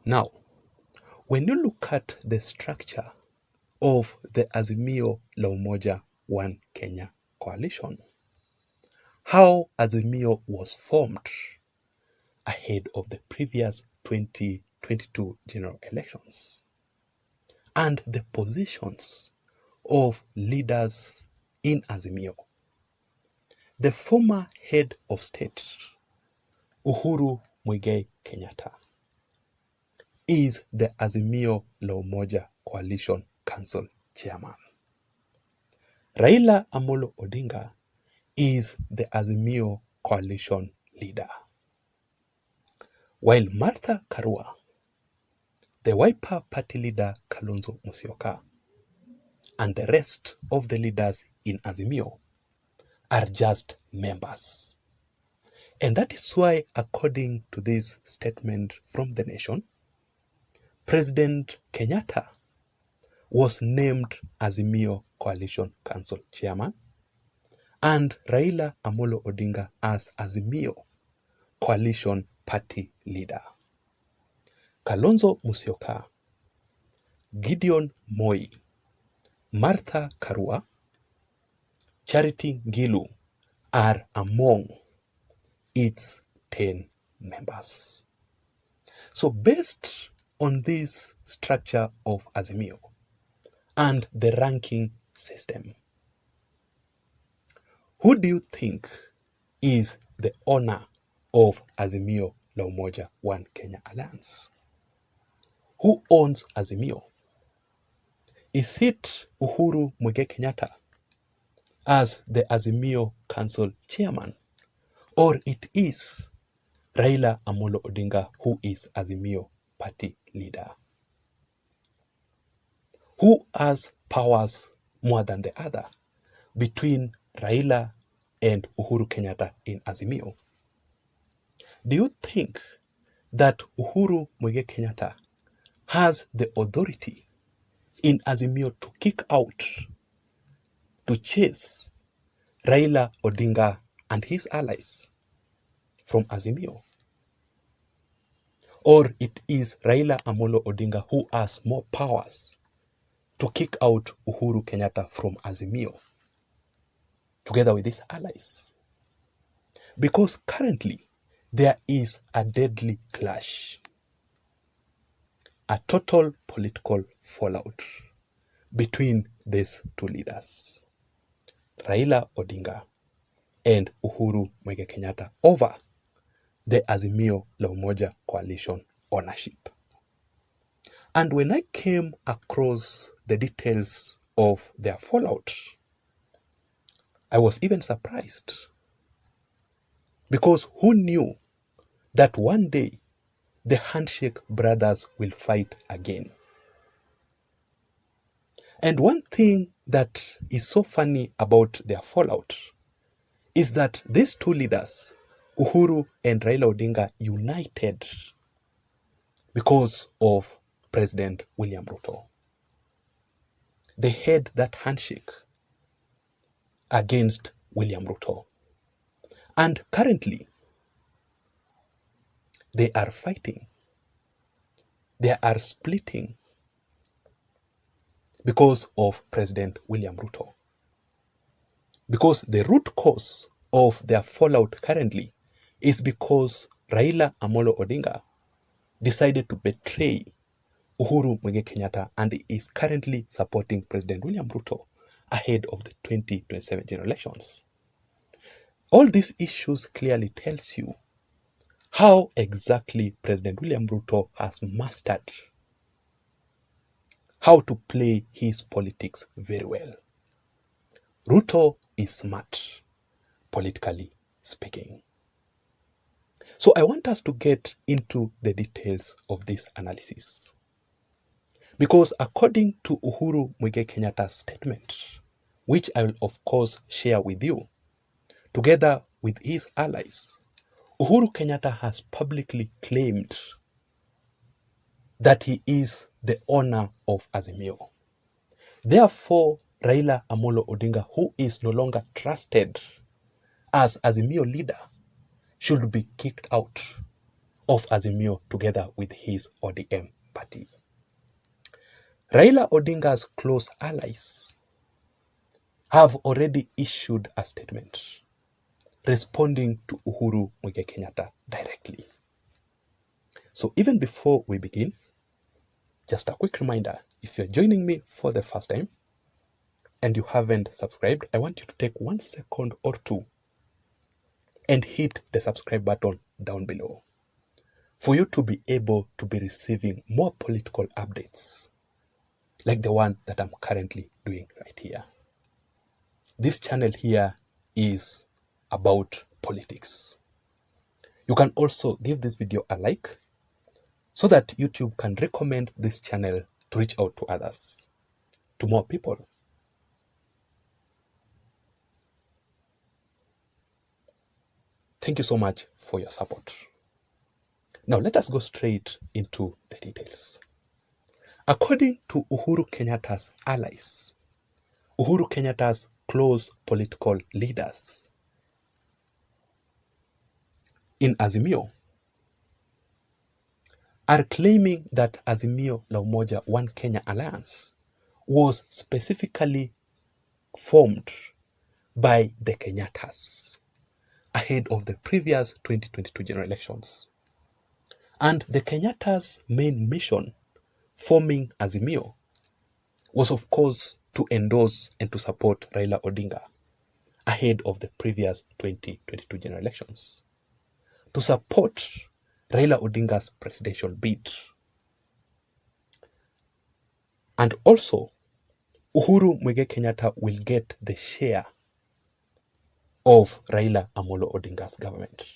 Now, when you look at the structure of the AZIMIO La Umoja One Kenya coalition, how AZIMIO was formed ahead of the previous 2022 general elections, and the positions of leaders in AZIMIO. The former head of state, Uhuru Muigai Kenyatta, is the AZIMIO La Umoja Coalition Council chairman. Raila Amolo Odinga is the AZIMIO coalition leader. While Martha Karua, the Wiper party leader Kalonzo Musyoka, and the rest of the leaders in AZIMIO are just members. And that is why, according to this statement from the nation, President Kenyatta was named AZIMIO Coalition Council Chairman and Raila Amolo Odinga as AZIMIO Coalition Party Leader. Kalonzo Musyoka, Gideon Moi, Martha Karua, Charity Ngilu are among its 10 members. So based on this structure of AZIMIO and the ranking system, who do you think is the owner of AZIMIO La Umoja One Kenya Alliance? Who owns AZIMIO? Is it Uhuru Muigai Kenyatta as the AZIMIO Council Chairman, or it is Raila Amolo Odinga who is AZIMIO Party Leader? Who has powers more than the other between Raila and Uhuru Kenyatta in AZIMIO? Do you think that Uhuru Muigai Kenyatta has the authority in AZIMIO to kick out, to chase Raila Odinga and his allies from AZIMIO? Or it is Raila Amolo Odinga who has more powers to kick out Uhuru Kenyatta from AZIMIO together with his allies? Because currently there is a deadly clash, a total political fallout between these two leaders, Raila Odinga and Uhuru Muigai Kenyatta, over the AZIMIO La Umoja coalition ownership. And when I came across the details of their fallout, I was even surprised, because who knew that one day the handshake brothers will fight again? And one thing that is so funny about their fallout is that these two leaders, Uhuru and Raila Odinga, united because of President William Ruto. They had that handshake against William Ruto. And currently, they are fighting. They are splitting because of President William Ruto. Because the root cause of their fallout currently is because Raila Amolo Odinga decided to betray Uhuru Muigai Kenyatta and is currently supporting President William Ruto ahead of the 2027 general elections. All these issues clearly tells you how exactly President William Ruto has mastered how to play his politics very well. Ruto is smart, politically speaking. So I want us to get into the details of this analysis. Because according to Uhuru Muigai Kenyatta's statement, which I will of course share with you, together with his allies, Uhuru Kenyatta has publicly claimed that he is the owner of AZIMIO. Therefore, Raila Amolo Odinga, who is no longer trusted as AZIMIO leader, should be kicked out. of AZIMIO together with his ODM party. Raila Odinga's close allies have already issued a statement responding to Uhuru Muigai Kenyatta directly. So even before we begin, just a quick reminder, if you're joining me for the first time and you haven't subscribed, I want you to take 1 second or two and hit the subscribe button down below for you to be able to be receiving more political updates like the one that I'm currently doing right here. This channel here is about politics. You can also give this video a like so that YouTube can recommend this channel to reach out to others, to more people. Thank you so much for your support. Now let us go straight into the details. According to Uhuru Kenyatta's allies, Uhuru Kenyatta's close political leaders in AZIMIO are claiming that AZIMIO La Umoja One Kenya Alliance was specifically formed by the Kenyattas ahead of the previous 2022 general elections. And the Kenyattas' main mission forming AZIMIO was, of course, to endorse and to support Raila Odinga ahead of the previous 2022 general elections, to support Raila Odinga's presidential bid. And also, Uhuru Muigai Kenyatta will get the share of Raila Amolo Odinga's government.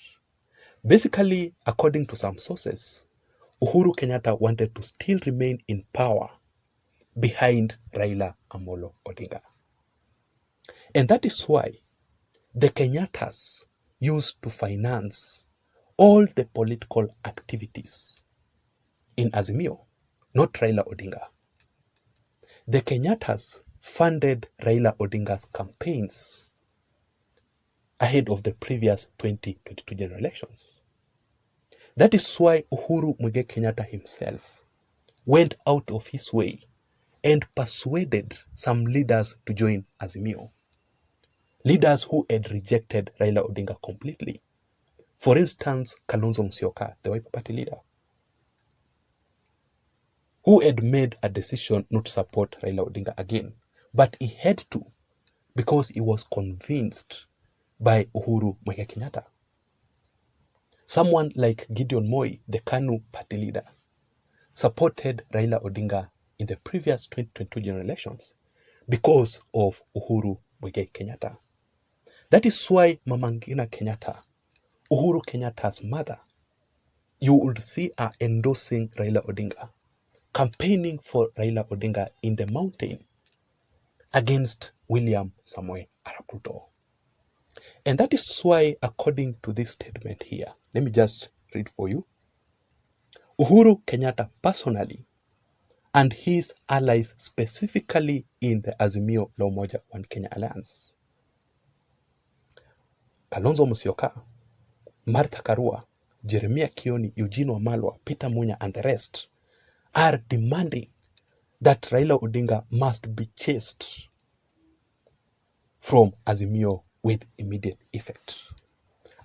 Basically, according to some sources, Uhuru Kenyatta wanted to still remain in power behind Raila Amolo Odinga. And that is why the Kenyattas used to finance all the political activities in AZIMIO, not Raila Odinga. The Kenyattas funded Raila Odinga's campaigns ahead of the previous 2022 general elections. That is why Uhuru Muigai Kenyatta himself went out of his way and persuaded some leaders to join AZIMIO. Leaders who had rejected Raila Odinga completely. For instance, Kalonzo Musyoka, the Wiper Party leader, who had made a decision not to support Raila Odinga again, but he had to because he was convinced by Uhuru Muigai Kenyatta. Someone like Gideon Moi, the KANU party leader, supported Raila Odinga in the previous 2022 general elections because of Uhuru Muigai Kenyatta. That is why Mama Ngina Kenyatta, Uhuru Kenyatta's mother, you would see her endorsing Raila Odinga, campaigning for Raila Odinga in the mountain against William Samoei Arap Ruto. And that is why, according to this statement here, let me just read for you. Uhuru Kenyatta personally and his allies specifically in the AZIMIO La Umoja One Kenya Alliance, Kalonzo Musyoka, Martha Karua, Jeremiah Kioni, Eugene Wamalwa, Peter Munya, and the rest are demanding that Raila Odinga must be chased from AZIMIO with immediate effect.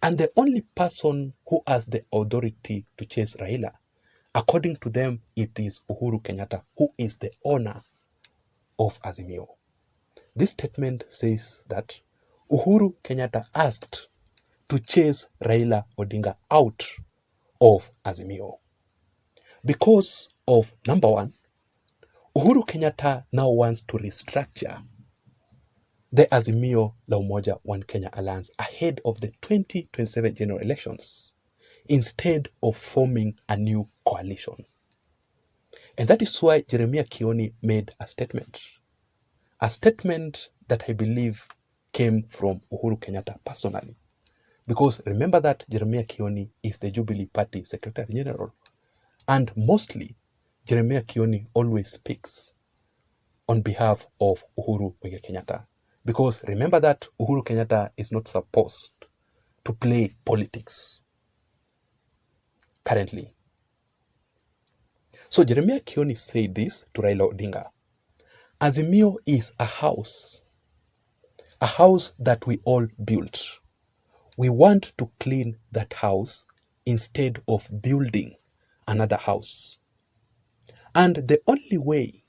And the only person who has the authority to chase Raila, according to them, it is Uhuru Kenyatta, who is the owner of AZIMIO. This statement says that Uhuru Kenyatta asked to chase Raila Odinga out of AZIMIO because of, number one, Uhuru Kenyatta now wants to restructure the AZIMIO La Umoja One Kenya Alliance ahead of the 2027 general elections instead of forming a new coalition. And that is why Jeremiah Kioni made a statement that I believe came from Uhuru Kenyatta personally. Because remember that Jeremiah Kioni is the Jubilee Party Secretary General. And mostly, Jeremiah Kioni always speaks on behalf of Uhuru Muigai Kenyatta. Because remember that Uhuru Kenyatta is not supposed to play politics. currently. So Jeremiah Kioni said this to Raila Odinga. AZIMIO is a house that we all built. We want to clean that house instead of building another house. And the only way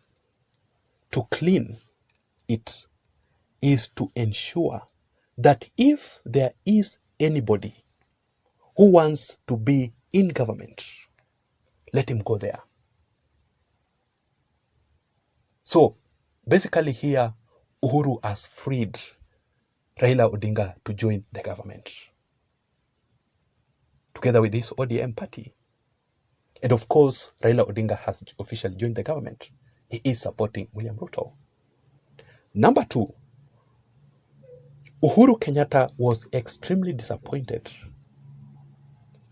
to clean it is to ensure that if there is anybody who wants to be in government, let him go there. So basically here, Uhuru has freed Raila Odinga to join the government together with his ODM party. And of course, Raila Odinga has officially joined the government. He is supporting William Ruto. Number two, Uhuru Kenyatta was extremely disappointed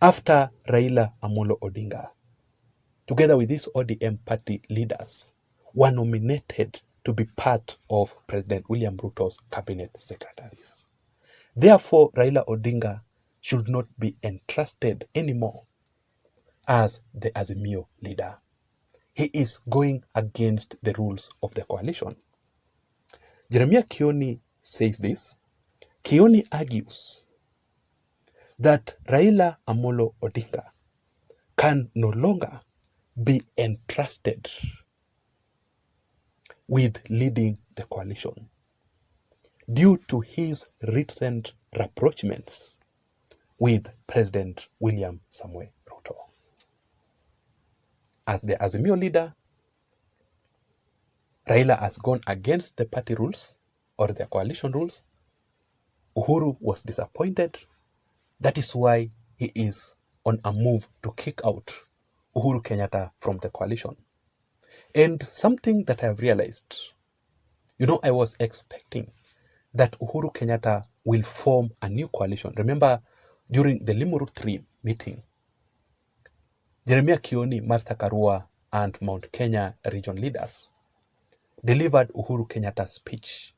after Raila Amolo Odinga, together with his ODM party leaders, were nominated to be part of President William Ruto's cabinet secretaries. Therefore, Raila Odinga should not be entrusted anymore as the AZIMIO leader. He is going against the rules of the coalition. Jeremiah Kioni says this. Kioni argues that Raila Amolo Odinga can no longer be entrusted with leading the coalition due to his recent rapprochements with President William Samoei Ruto. As the AZIMIO leader, Raila has gone against the party rules or the coalition rules. Uhuru was disappointed. That is why he is on a move to kick out Uhuru Kenyatta from the coalition. And something that I have realized, I was expecting that Uhuru Kenyatta will form a new coalition. Remember, during the Limuru 3 meeting, Jeremiah Kioni, Martha Karua, and Mount Kenya region leaders delivered Uhuru Kenyatta's speech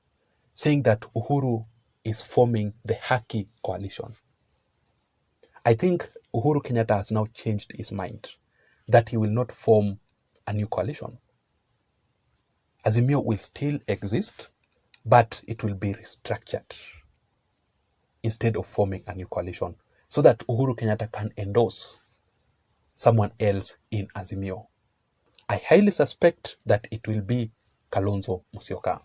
saying that Uhuru is forming the Haki coalition. I think Uhuru Kenyatta has now changed his mind that he will not form a new coalition. AZIMIO will still exist, but it will be restructured instead of forming a new coalition so that Uhuru Kenyatta can endorse someone else in AZIMIO. I highly suspect that it will be Kalonzo Musyoka.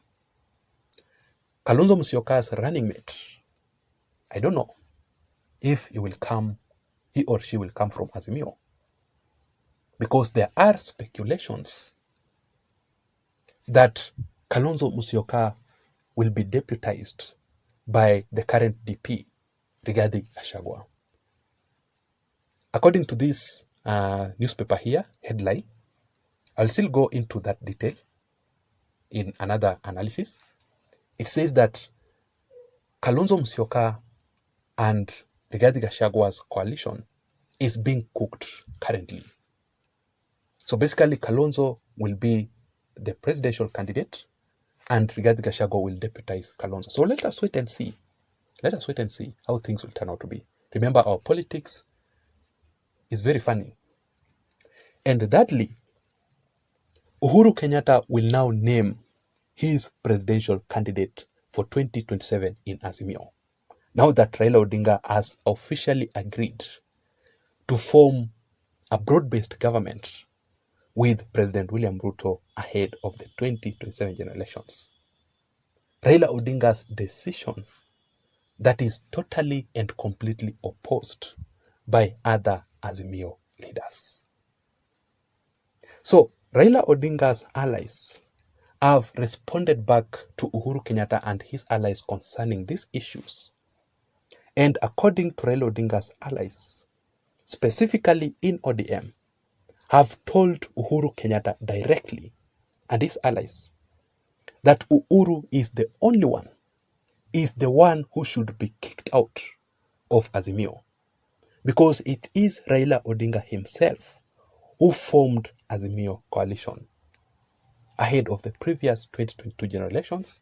Kalonzo Musyoka's running mate, I don't know if he or she will come from AZIMIO, because there are speculations that Kalonzo Musyoka will be deputized by the current DP, Rigathi Gachagua. According to this newspaper here, headline, I'll still go into that detail in another analysis. It says that Kalonzo Musyoka and Rigathi Gachagua's coalition is being cooked currently. So basically, Kalonzo will be the presidential candidate and Rigathi Gachagua will deputize Kalonzo. So let us wait and see. Let us wait and see how things will turn out to be. Remember, our politics is very funny. And thirdly, Uhuru Kenyatta will now name his presidential candidate for 2027 in AZIMIO. Now that Raila Odinga has officially agreed to form a broad-based government with President William Ruto ahead of the 2027 general elections. Raila Odinga's decision that is totally and completely opposed by other AZIMIO leaders. So Raila Odinga's allies have responded back to Uhuru Kenyatta and his allies concerning these issues. And according to Raila Odinga's allies, specifically in ODM, have told Uhuru Kenyatta directly and his allies that Uhuru is the one who should be kicked out of AZIMIO, because it is Raila Odinga himself who formed AZIMIO coalition ahead of the previous 2022 general elections,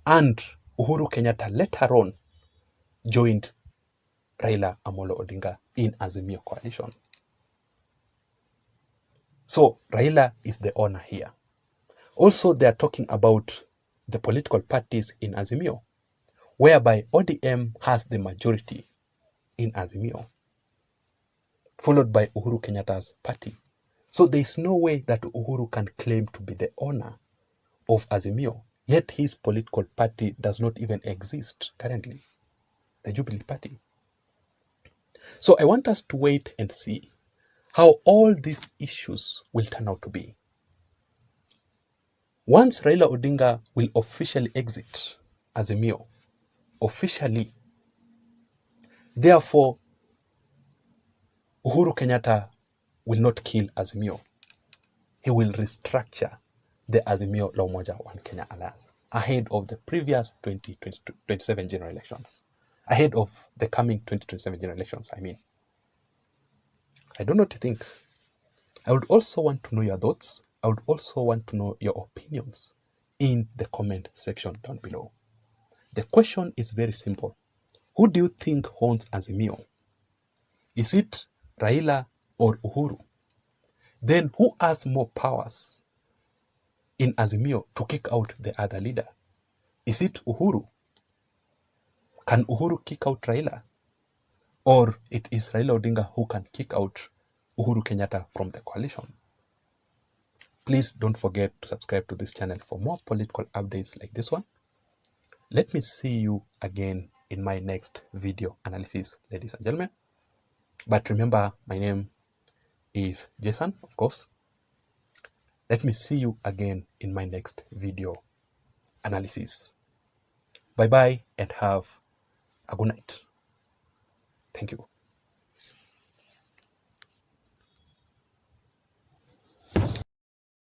and Uhuru Kenyatta later on joined Raila Amolo Odinga in AZIMIO coalition. So Raila is the owner here. Also, they are talking about the political parties in AZIMIO, whereby ODM has the majority in AZIMIO, followed by Uhuru Kenyatta's party. So there is no way that Uhuru can claim to be the owner of AZIMIO, yet his political party does not even exist currently, the Jubilee Party. So I want us to wait and see how all these issues will turn out to be. Once Raila Odinga will officially exit AZIMIO, officially, therefore, Uhuru Kenyatta will not kill AZIMIO. He will restructure the AZIMIO La Umoja One Kenya Alliance ahead of the previous 2027 general elections. Ahead of the coming 2027 general elections, I mean. I don't know what to think. I would also want to know your thoughts. I would also want to know your opinions in the comment section down below. The question is very simple. Who do you think owns AZIMIO? Is it Raila or Uhuru? Then who has more powers in AZIMIO to kick out the other leader? Is it Uhuru? Can Uhuru kick out Raila? Or it is Raila Odinga who can kick out Uhuru Kenyatta from the coalition? Please don't forget to subscribe to this channel for more political updates like this one. Let me see you again in my next video analysis, ladies and gentlemen. But remember, my name is Jason, of course. Let me see you again in my next video analysis. Bye-bye and have a good night. Thank you.